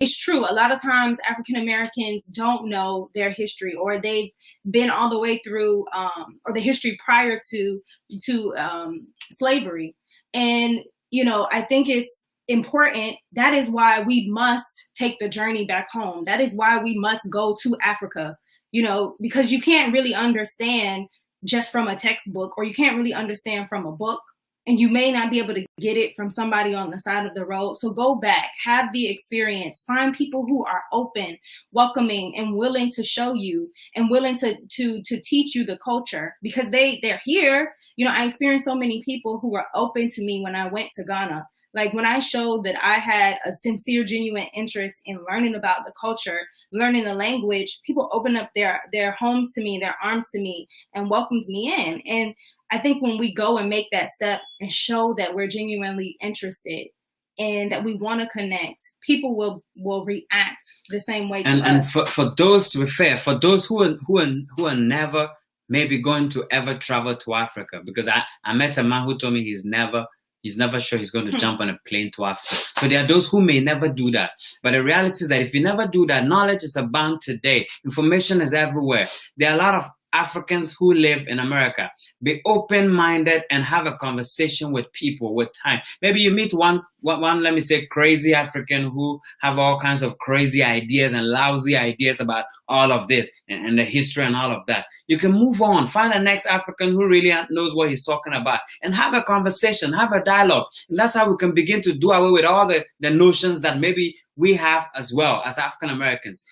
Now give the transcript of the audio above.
it's true. A lot of times African Americans don't know their history, or they've been all the way through, or the history prior to slavery. And, you know, I think it's important. That is why we must take the journey back home. That is why we must go to Africa, you know, because you can't really understand just from a textbook, or you can't really understand from a book, and you may not be able to get it from somebody on the side of the road. So go back, have the experience, find people who are open, welcoming, and willing to show you, and willing to teach you the culture, because they're here. You know, I experienced so many people who were open to me when I went to Ghana. Like when I showed that I had a sincere, genuine interest in learning about the culture, learning the language, people opened up their homes to me, their arms to me, and welcomed me in. And I think when we go and make that step and show that we're genuinely interested and that we want to connect, people will react the same way to us. And for those, to be fair, for those who are never maybe going to ever travel to Africa, because I met a man who told me he's never sure he's going to jump on a plane to Africa. So there are those who may never do that. But the reality is that if you never do that, knowledge is abound today. Information is everywhere. There are a lot of Africans who live in America. Be open-minded and have a conversation with people with time. Maybe you meet one, let me say, crazy African who have all kinds of crazy ideas and lousy ideas about all of this and the history and all of that. You can move on, find the next African who really knows what he's talking about, and have a conversation, have a dialogue. And that's how we can begin to do away with all the notions that maybe we have as well as African Americans.